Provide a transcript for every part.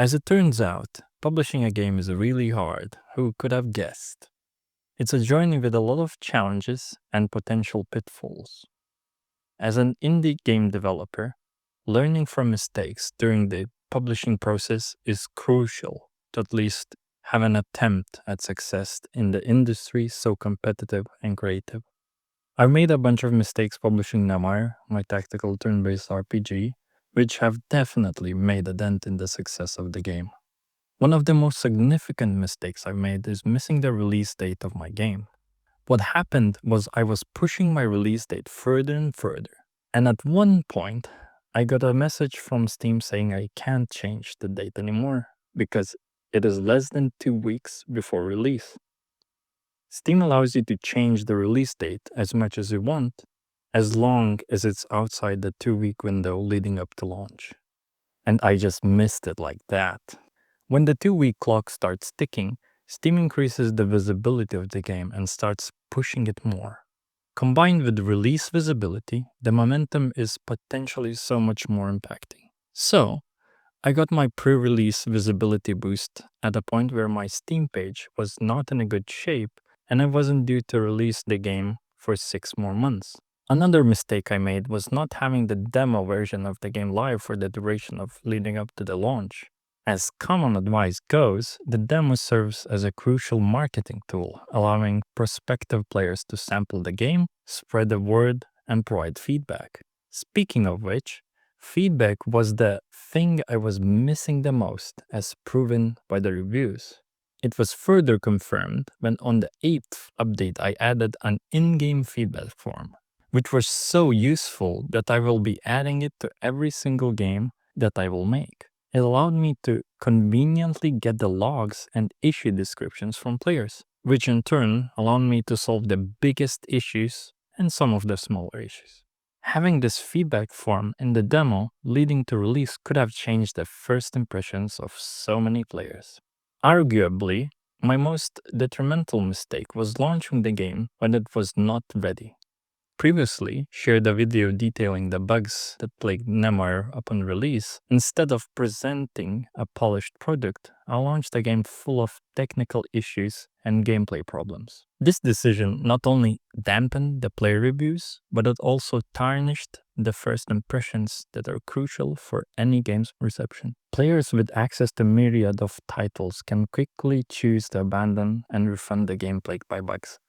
As it turns out, publishing a game is really hard. Who could have guessed? It's a journey with a lot of challenges and potential pitfalls. As an indie game developer, learning from mistakes during the publishing process is crucial to at least have an attempt at success in the industry so competitive and creative. I've made a bunch of mistakes publishing Namar, my tactical turn-based RPG, which have definitely made a dent in the success of the game. One of the most significant mistakes I've made is missing the release date of my game. What happened was I was pushing my release date further and further, and at one point, I got a message from Steam saying I can't change the date anymore because it is less than 2 weeks before release. Steam allows you to change the release date as much as you want, as long as it's outside the 2-week window leading up to launch. And I just missed it like that. When the 2-week clock starts ticking, Steam increases the visibility of the game and starts pushing it more. Combined with release visibility, the momentum is potentially so much more impacting. So, I got my pre-release visibility boost at a point where my Steam page was not in a good shape and I wasn't due to release the game for 6 more months. Another mistake I made was not having the demo version of the game live for the duration of leading up to the launch. As common advice goes, the demo serves as a crucial marketing tool, allowing prospective players to sample the game, spread the word, and provide feedback. Speaking of which, feedback was the thing I was missing the most, as proven by the reviews. It was further confirmed when on the 8th update I added an in-game feedback form, which was so useful that I will be adding it to every single game that I will make. It allowed me to conveniently get the logs and issue descriptions from players, which in turn allowed me to solve the biggest issues and some of the smaller issues. Having this feedback form in the demo leading to release could have changed the first impressions of so many players. Arguably, my most detrimental mistake was launching the game when it was not ready. Previously shared a video detailing the bugs that plagued Nemar upon release. Instead of presenting a polished product, I launched a game full of technical issues and gameplay problems. This decision not only dampened the player reviews, but it also tarnished the first impressions that are crucial for any game's reception. Players with access to myriad of titles can quickly choose to abandon and refund the game plagued by bugs,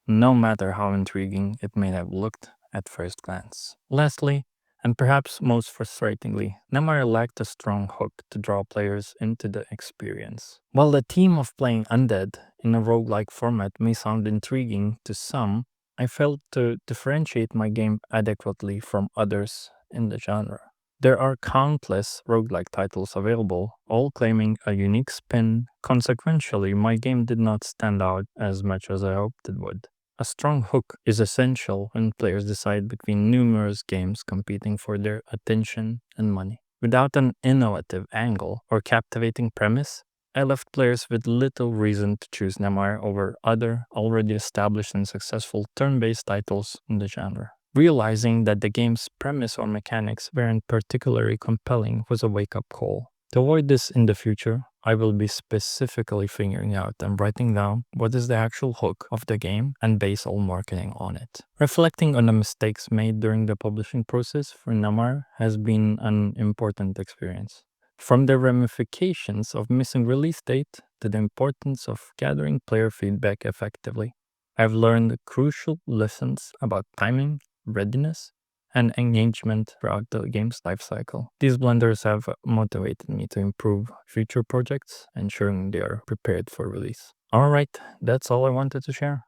no matter how intriguing it may have looked at first glance. Lastly, and perhaps most frustratingly, Nemar lacked a strong hook to draw players into the experience. While the theme of playing undead in a roguelike format may sound intriguing to some, I failed to differentiate my game adequately from others in the genre. There are countless roguelike titles available, all claiming a unique spin. Consequentially, my game did not stand out as much as I hoped it would. A strong hook is essential when players decide between numerous games competing for their attention and money. Without an innovative angle or captivating premise, I left players with little reason to choose Namar over other already established and successful turn-based titles in the genre. Realizing that the game's premise or mechanics weren't particularly compelling was a wake-up call. To avoid this in the future, I will be specifically figuring out and writing down what is the actual hook of the game and base all marketing on it. Reflecting on the mistakes made during the publishing process for Namar has been an important experience. From the ramifications of missing release date to the importance of gathering player feedback effectively, I've learned crucial lessons about timing, readiness, and engagement throughout the game's lifecycle. These blunders have motivated me to improve future projects, ensuring they are prepared for release. Alright, that's all I wanted to share.